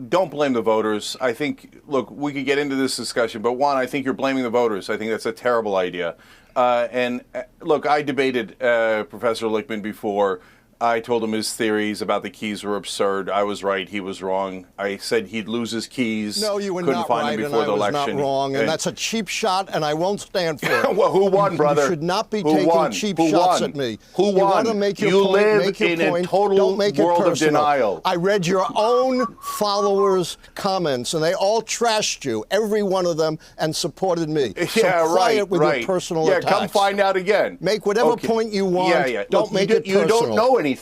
don't blame the voters. I think, look, we could get into this discussion, but one, I think you're blaming the voters. I think that's a terrible idea. Look, I debated Professor Lichtman before. I told him his theories about the keys were absurd. I was right. He was wrong. I said he'd lose his keys. No, you were Couldn't not find right, them and before I the was election. not wrong. And that's a cheap shot, and I won't stand for it. Well, who won, brother? You should not be Who taking won? cheap Who shots won? at me. Who won? You want to make your You point, live make your in point. a total Don't make it world of personal. denial. I read your own followers' comments, and they all trashed you, every one of them, and supported me. Yeah, so quiet with your personal attacks. Yeah, come find out again. Make whatever point you want. Yeah. Don't Look, make it personal. You don't know anything.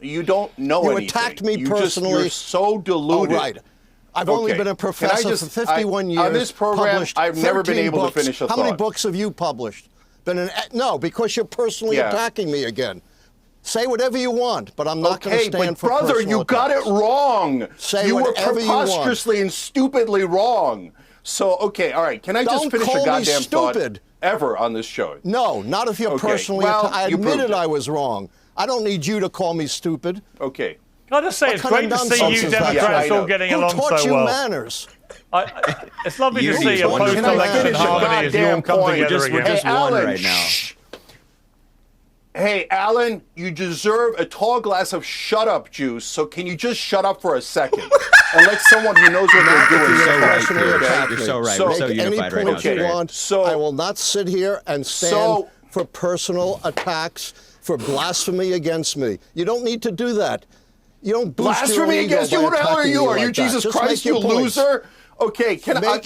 You don't know anything. You attacked me personally. You're so deluded. Oh, right. I've only been a professor for 51 years. On this program, I've never been able to finish a thought. How many books have you published? No, because you're personally attacking me again. Say whatever you want, but I'm not going to stand for brother, personal you got it wrong. Say you were whatever you want. preposterously and stupidly wrong. So, okay, all right. Can I just finish a goddamn thought ever on this show? No, not if you're personally I admitted I was wrong. I don't need you to call me stupid. Okay. Can I just say, it's great to see you Democrats all getting along so well. Who taught you manners? It's lovely to see a post-election harmony as you all come together again. We're just one right now. Hey, Alan, you deserve a tall glass of shut-up juice, so can you just shut up for a second and let someone who knows what they're doing You're so right. We're so unified right now. I will not sit here and stand for personal attacks, for blasphemy against me. You don't need to do that. You don't blasphemy against you? Who the hell are you? Are you Jesus Christ, you loser? Okay, can I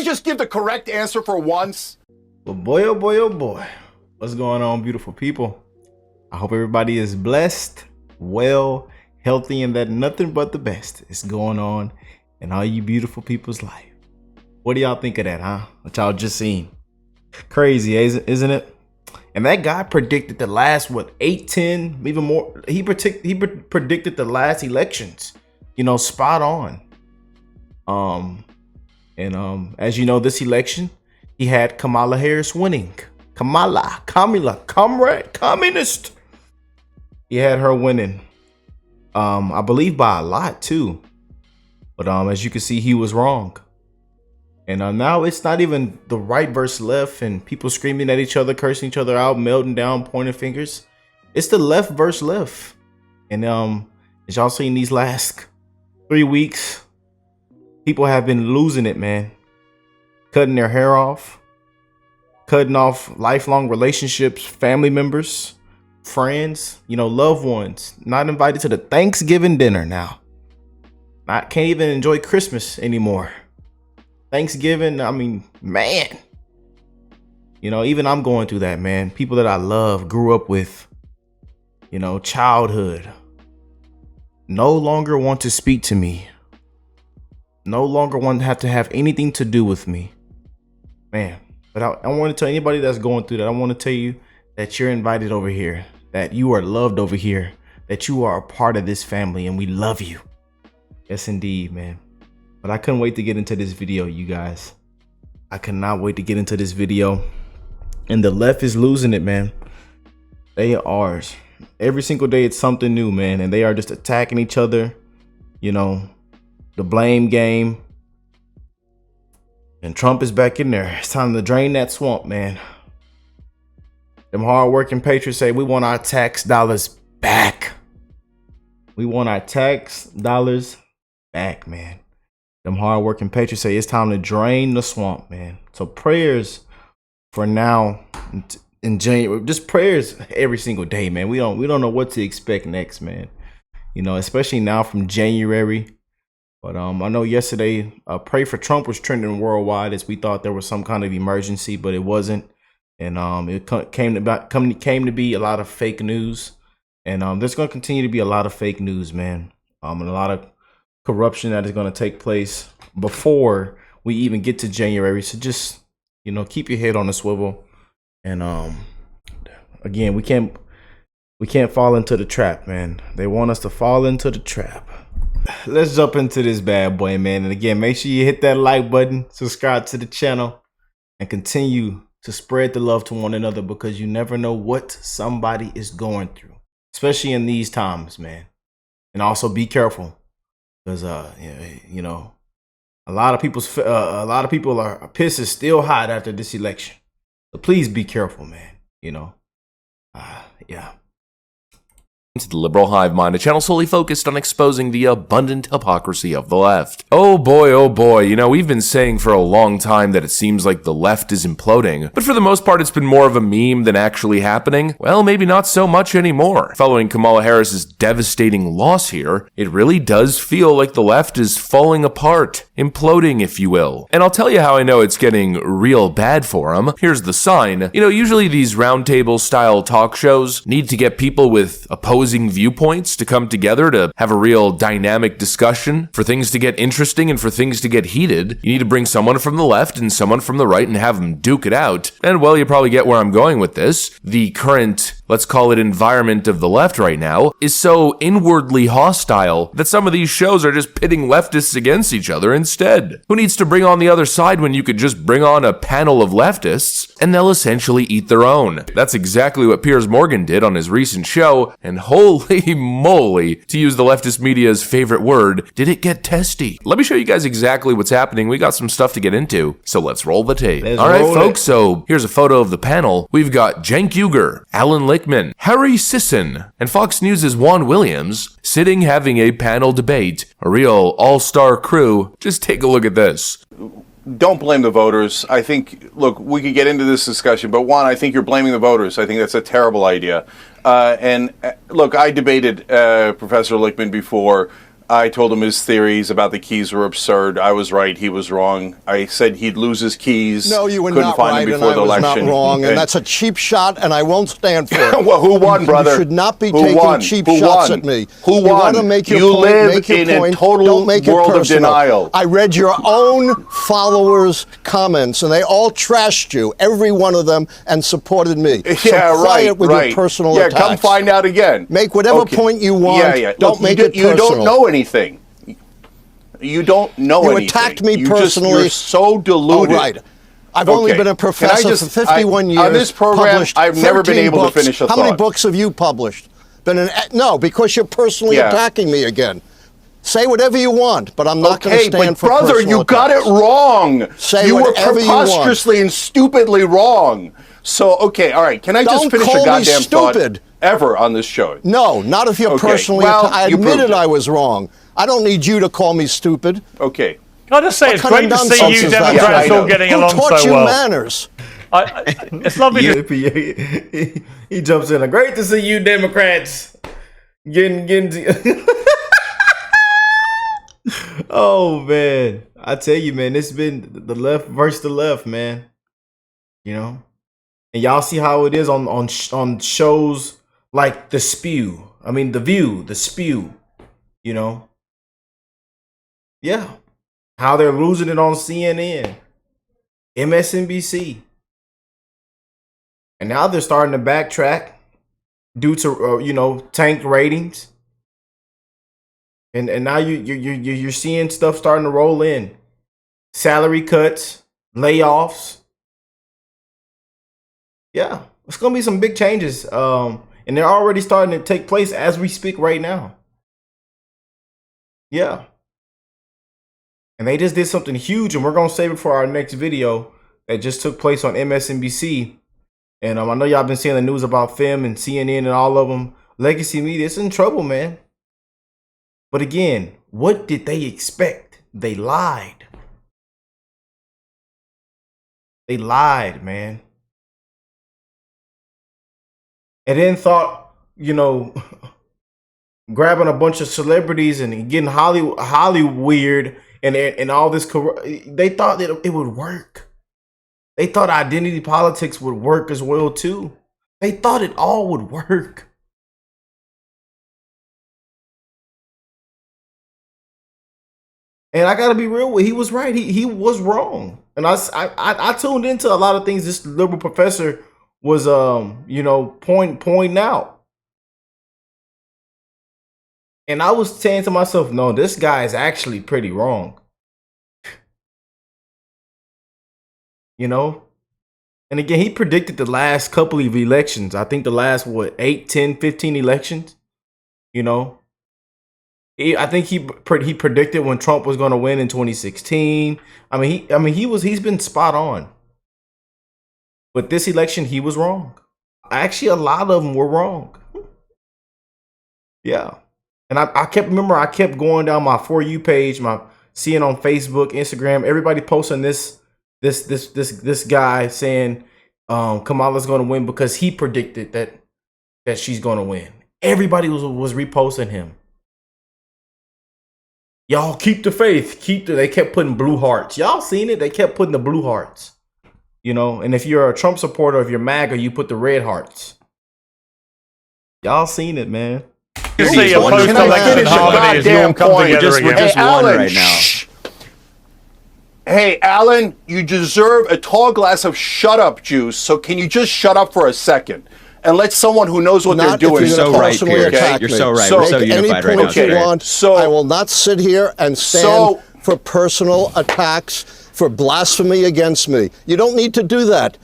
just give the correct answer for once? Well, boy, oh boy, oh boy. What's going on, beautiful people? I hope everybody is blessed, well, healthy, and that nothing but the best is going on in all you beautiful people's life. What do y'all think of that, huh? What y'all just seen? Crazy, isn't it? And that guy predicted the last, 8, 10, even more. He predicted the last elections, spot on. As you know, this election, he had Kamala Harris winning. Kamala, comrade, communist. He had her winning. I believe by a lot too. But as you can see, he was wrong. And now it's not even the right versus left and people screaming at each other, cursing each other out, melting down, pointing fingers. It's the left versus left. And as y'all seen these last 3 weeks, people have been losing it, man. Cutting their hair off. Cutting off lifelong relationships, family members, friends, loved ones. Not invited to the Thanksgiving dinner now. I can't even enjoy Christmas anymore. Thanksgiving, I mean, man. Even I'm going through that, man. People that I love, grew up with, childhood, no longer want to speak to me. No longer want to have anything to do with me. Man. But I want to tell anybody that's going through that, I want to tell you that you're invited over here, that you are loved over here, that you are a part of this family, and we love you. Yes, indeed, man. But I couldn't wait to get into this video, you guys. I cannot wait to get into this video. And the left is losing it, man. They are. Every single day, it's something new, man. And they are just attacking each other. The blame game. And Trump is back in there. It's time to drain that swamp, man. Them hard-working patriots say we want our tax dollars back. We want our tax dollars back, man. Them hard-working patriots say it's time to drain the swamp, man. So prayers for now in January. Just prayers every single day, man. We don't know what to expect next, man. Especially now from January. But I know yesterday, Pray for Trump was trending worldwide as we thought there was some kind of emergency, but it wasn't. And it came to be a lot of fake news. And there's going to continue to be a lot of fake news, man. And a lot of corruption that is going to take place before we even get to January. So just, keep your head on the swivel. And again, we can't fall into the trap, man. They want us to fall into the trap. Let's jump into this bad boy, man. And again, make sure you hit that like button, subscribe to the channel, and continue to spread the love to one another, because you never know what somebody is going through, especially in these times, man. And also be careful, because you know, a lot of people are piss is still hot after this election. So please be careful, man. You know, yeah. To the Liberal Hive Mind, a channel solely focused on exposing the abundant hypocrisy of the left. Oh boy, you know, we've been saying for a long time that it seems like the left is imploding, but for the most part it's been more of a meme than actually happening. Well, maybe not so much anymore. Following Kamala Harris's devastating loss here, it really does feel like the left is falling apart, imploding if you will. And I'll tell you how I know it's getting real bad for them. Here's the sign. You know, usually these roundtable style talk shows need to get people with opposing viewpoints to come together to have a real dynamic discussion. For things to get interesting and for things to get heated, you need to bring someone from the left and someone from the right and have them duke it out. And well, you probably get where I'm going with this. The current, let's call it environment of the left right now, is so inwardly hostile that some of these shows are just pitting leftists against each other instead. Who needs to bring on the other side when you could just bring on a panel of leftists and they'll essentially eat their own? That's exactly what Piers Morgan did on his recent show, and holy moly, to use the leftist media's favorite word, did it get testy. Let me show you guys exactly what's happening. We got some stuff to get into, so let's roll the tape. All right, folks, so here's a photo of the panel. We've got Cenk Uygur, Alan Lichtman, Harry Sisson, and Fox News' Juan Williams sitting having a panel debate. A real all-star crew. Just take a look at this. Don't blame the voters. I think, look, we could get into this discussion, but one, I think you're blaming the voters. I think that's a terrible idea. Look, I debated Professor Lichtman before. I told him his theories about the keys were absurd. I was right. He was wrong. I said he'd lose his keys. No, you were Couldn't not find right, them and before I the was election. not wrong. And that's a cheap shot, and I won't stand for it. Well, who won, brother? You should not be Who taking won? cheap Who shots won? at me. Who You won? want to make your You point, live make your in point. a total Don't make it world of personal. denial. I read your own followers' comments, and they all trashed you, every one of them, and supported me. Yeah, so quiet with your personal attacks. come find out again. Make whatever point you want. Don't make it personal. You don't know anything. You don't know anything. You attacked me personally. You're so deluded. Oh, right. I've only been a professor for 51 years. On this program, I've never been able to finish a thought. How many books have you published? No, because you're personally attacking me again. Say whatever you want, but I'm not going to stand for personal brother, you got it wrong. Say whatever you want. You were preposterously and stupidly wrong. So, okay, all right. Can I just finish a goddamn thought ever on this show? No, not if you're personally I admitted I was wrong. I don't need you to call me stupid. Okay. Can I just say, it's great to see you Democrats all getting along so well. Who taught you manners? It's lovely to... He jumps in. Great to see you Democrats getting Oh, man. I tell you, man, it's been the left versus the left, man. You know? And y'all see how it is on shows like The Spew. I mean, The View, The Spew. You know? Yeah. How they're losing it on CNN, MSNBC. And now they're starting to backtrack due to, tanked ratings. And now you're seeing stuff starting to roll in. Salary cuts, layoffs. Yeah, it's going to be some big changes. And they're already starting to take place as we speak right now. Yeah. And they just did something huge, and we're going to save it for our next video that just took place on MSNBC. And I know y'all been seeing the news about them and CNN and all of them. Legacy media, it's in trouble, man. But again, what did they expect? They lied. They lied, man. And then thought, grabbing a bunch of celebrities and getting Holly weird and all this. They thought that it would work. They thought identity politics would work as well too. They thought it all would work. And I gotta be real with, he was right. He was wrong. And I tuned into a lot of things this liberal professor was pointing out. And I was saying to myself, no, this guy is actually pretty wrong. And again, he predicted the last couple of elections. I think the last 8, 10, 15 elections. It I think he predicted when Trump was going to win in 2016. He's been spot on. But this election, he was wrong. Actually, a lot of them were wrong. Yeah. And I kept going down my For You page, seeing on Facebook, Instagram, everybody posting this guy saying Kamala's going to win because he predicted that she's going to win. Everybody was reposting him. Y'all keep the faith. They kept putting blue hearts. Y'all seen it? They kept putting the blue hearts. You know, and if you're a Trump supporter, if you're MAGA, you put the red hearts. Y'all seen it, man. You see a post-election harmony as you all come together again. We're just one right now. Hey, Alan, you deserve a tall glass of shut-up juice, so can you just shut up for a second? And let someone who knows what they're doing. You're so right, Pierre. You're so right. We're so unified right now. You want, I will not sit here and stand for personal attacks, for blasphemy against me. You don't need to do that.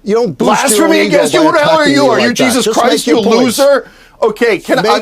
You don't blasphemy against you? Who the hell are you? Are you Jesus Christ, you loser? Okay, can I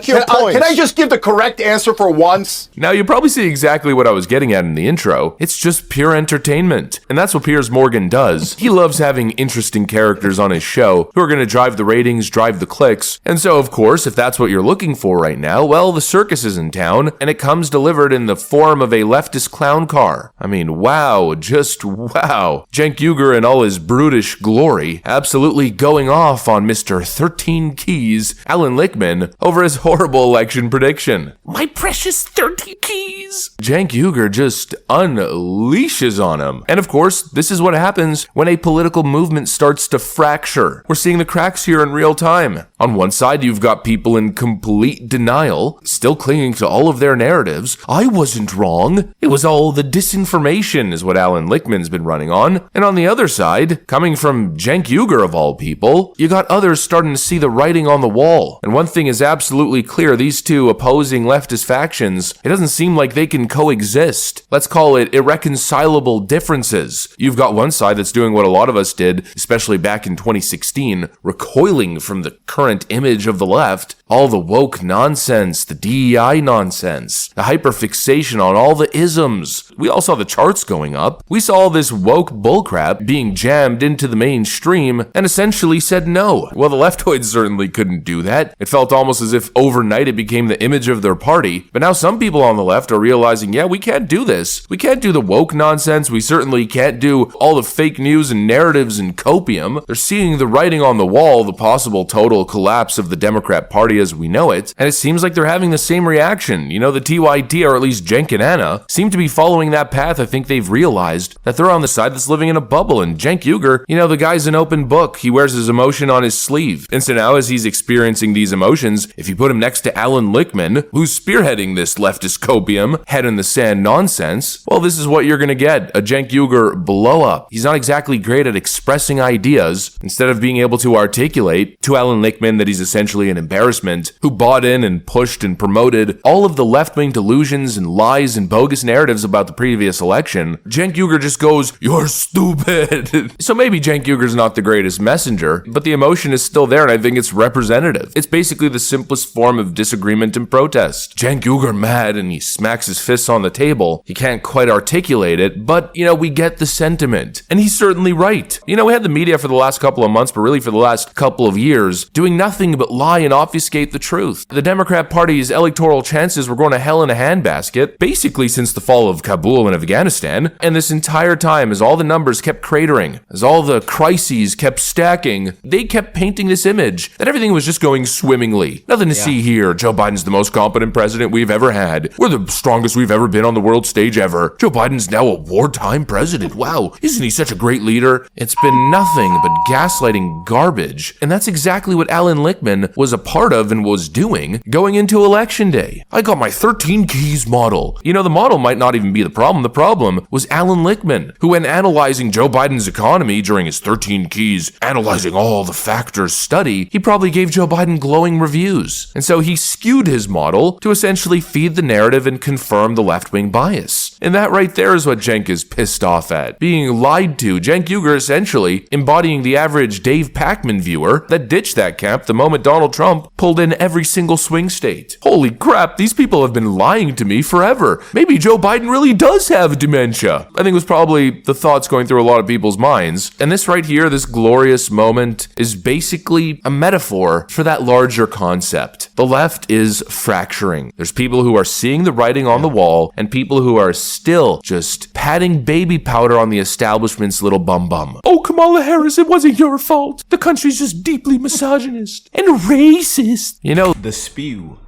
just give the correct answer for once? Now, you probably see exactly what I was getting at in the intro. It's just pure entertainment. And that's what Piers Morgan does. He loves having interesting characters on his show who are going to drive the ratings, drive the clicks. And so, of course, if that's what you're looking for right now, well, the circus is in town, and it comes delivered in the form of a leftist clown car. I mean, wow, just wow. Cenk Uygur in all his brutish glory, absolutely going off on Mr. 13 Keys, Alan Lichtman, over his horrible election prediction. My precious 30 keys! Cenk Uygur just unleashes on him. And of course, this is what happens when a political movement starts to fracture. We're seeing the cracks here in real time. On one side, you've got people in complete denial, still clinging to all of their narratives. I wasn't wrong. It was all the disinformation is what Alan Lichtman's been running on. And on the other side, coming from Cenk Uygur of all people, you got others starting to see the writing on the wall. And one thing is absolutely clear, these two opposing leftist factions, it doesn't seem like they can coexist. Let's call it irreconcilable differences. You've got one side that's doing what a lot of us did, especially back in 2016, recoiling from the current image of the left, all the woke nonsense, the DEI nonsense, the hyperfixation on all the isms. We all saw the charts going up. We saw all this woke bullcrap being jammed into the mainstream and essentially said no. Well, the leftoids certainly couldn't do that. It felt almost as if overnight it became the image of their party. But now some people on the left are realizing, yeah, we can't do this. We can't do the woke nonsense. We certainly can't do all the fake news and narratives and copium. They're seeing the writing on the wall, the possible total collapse of the Democrat Party as we know it. And it seems like they're having the same reaction. You know, the TYT, or at least Cenk and Anna, seem to be following that path. I think they've realized that they're on the side that's living in a bubble. And Cenk Uygur, you know, the guy's an open book. He wears his emotion on his sleeve. And so now as he's experiencing these emotions, if you put him next to Alan Lichtman, who's spearheading this leftist copium, head in the sand nonsense, well, this is what you're gonna get, a Cenk Uygur blow up. He's not exactly great at expressing ideas. Instead of being able to articulate to Alan Lichtman that he's essentially an embarrassment, who bought in and pushed and promoted all of the left-wing delusions and lies and bogus narratives about the previous election, Cenk Uygur just goes, "You're stupid." So maybe Cenk Uygur's not the greatest messenger, but the emotion is still there, and I think it's representative. It's basically the simplest form of disagreement and protest. Cenk Uygur mad and he smacks his fists on the table. He can't quite articulate it, but, you know, we get the sentiment. And he's certainly right. You know, we had the media for the last couple of months, but really for the last couple of years, doing nothing but lie and obfuscate the truth. The Democrat Party's electoral chances were going to hell in a handbasket, basically since the fall of Kabul and Afghanistan. And this entire time, as all the numbers kept cratering, as all the crises kept stacking, they kept painting this image that everything was just going swimmingly. Nothing to see here. Joe Biden's the most competent president we've ever had. We're the strongest we've ever been on the world stage ever. Joe Biden's now a wartime president. Wow, isn't he such a great leader? It's been nothing but gaslighting garbage. And that's exactly what Alan Lichtman was a part of and was doing going into election day. I got my 13 keys model. You know, the model might not even be the problem. The problem was Alan Lichtman, who when analyzing Joe Biden's economy during his 13 keys, analyzing all the factors study, he probably gave Joe Biden glowing reviews. And so he skewed his model to essentially feed the narrative and confirm the left-wing bias. And that right there is what Cenk is pissed off at. Being lied to, Cenk Uygur essentially embodying the average Dave Pacman viewer that ditched that camp the moment Donald Trump pulled in every single swing state. Holy crap, these people have been lying to me forever. Maybe Joe Biden really does have dementia. I think it was probably the thoughts going through a lot of people's minds. And this right here, this glorious moment, is basically a metaphor for that larger concept. The left is fracturing. There's people who are seeing the writing on the wall and people who are still just patting baby powder on the establishment's little bum bum. Oh, Kamala Harris, it wasn't your fault. The country's just deeply misogynist and racist. You know, The Spew.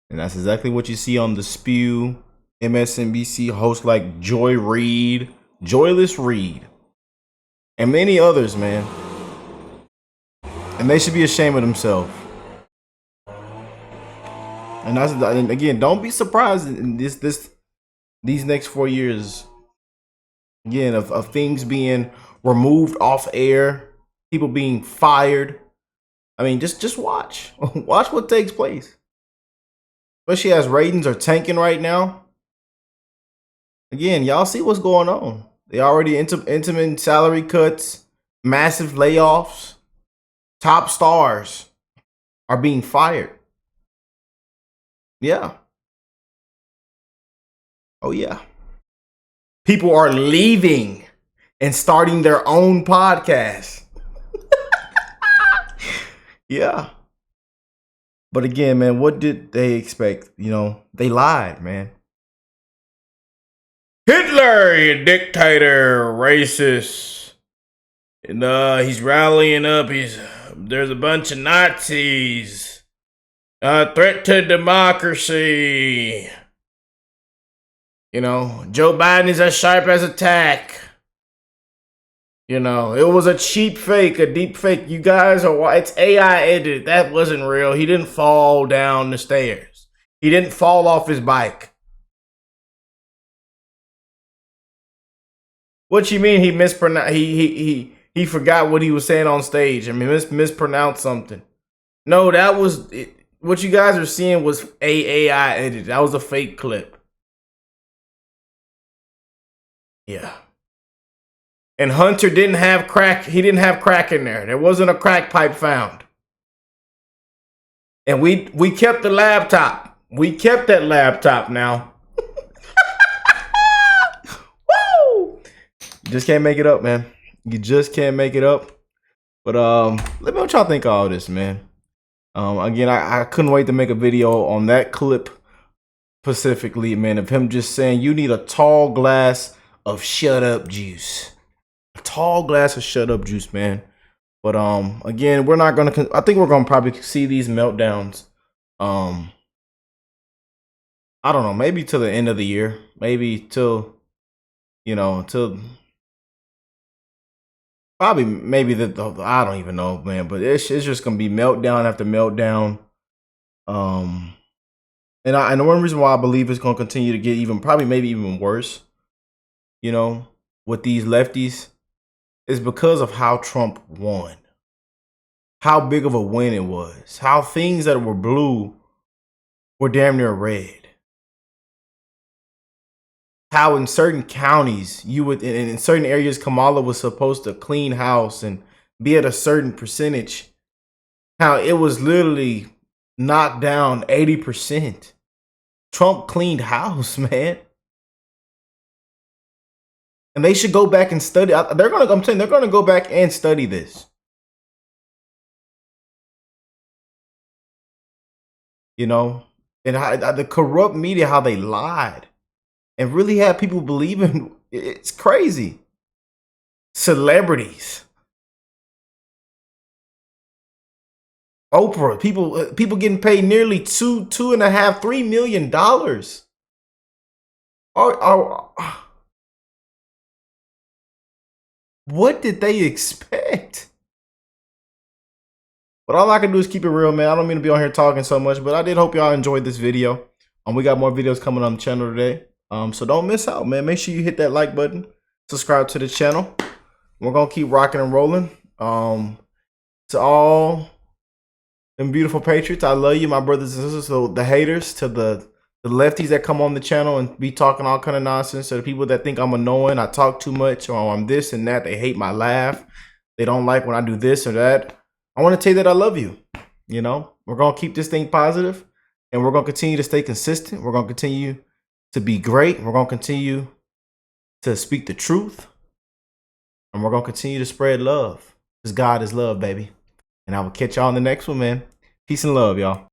And that's exactly what you see on The Spew. MSNBC hosts like Joyless Reed, and many others, man. And they should be ashamed of themselves. And again, don't be surprised in these next 4 years, again, of things being removed off air, people being fired. I mean, just watch. Watch what takes place. Especially as ratings are tanking right now. Again, y'all see what's going on. They already implementing salary cuts, massive layoffs. Top stars are being fired. Yeah. Oh, yeah. People are leaving and starting their own podcast. Yeah. But again, man, what did they expect? You know, they lied, man. Hitler, you dictator, racist. And he's rallying up. There's a bunch of Nazis. Threat to democracy. You know, Joe Biden is as sharp as a tack. You know, it was a cheap fake, a deep fake. You guys are, it's AI edited. That wasn't real. He didn't fall down the stairs. He didn't fall off his bike. What you mean he mispronounced? He forgot what he was saying on stage. I mean, mispronounced something. No, that was it. What you guys are seeing was AI edited. That was a fake clip. Yeah. And Hunter didn't have crack. He didn't have crack in there. There wasn't a crack pipe found. And we kept the laptop. We kept that laptop now. Woo! You just can't make it up, man. You just can't make it up. But let me know what y'all think of all this, man. Again, I couldn't wait to make a video on that clip specifically, man, of him just saying you need a tall glass of shut up juice. A tall glass of shut up juice, man. But again, we're not gonna. I think we're gonna probably see these meltdowns. I don't know, maybe till the end of the year, maybe till, you know, till probably maybe I don't even know, man. But it's just gonna be meltdown after meltdown. And the one reason why I believe it's gonna continue to get maybe even worse, you know, with these lefties, is because of how Trump won. How big of a win it was. How things that were blue were damn near red. How in certain counties, in certain areas, Kamala was supposed to clean house and be at a certain percentage. How it was literally knocked down 80%. Trump cleaned house, man. And they should go back and study. I'm saying they're gonna go back and study this. You know, and how the corrupt media, how they lied and really had people believing. It's crazy. Celebrities, Oprah, people getting paid nearly $2.5-3 million. What did they expect? But all I can do is keep it real, man. I don't mean to be on here talking so much, but I did hope y'all enjoyed this video. We got more videos coming on the channel today. So don't miss out, man. Make sure you hit that like button, subscribe to the channel. We're gonna keep rocking and rolling. To all them beautiful patriots, I love you, my brothers and sisters. So the haters, to the the lefties that come on the channel and be talking all kind of nonsense, or the people that think I'm annoying, I talk too much, or I'm this and that, they hate my laugh, they don't like when I do this or that. I want to tell you that I love you. You know, we're going to keep this thing positive, and we're going to continue to stay consistent. We're going to continue to be great. We're going to continue to speak the truth, and we're going to continue to spread love, because God is love, baby. And I will catch y'all on the next one, man. Peace and love, y'all.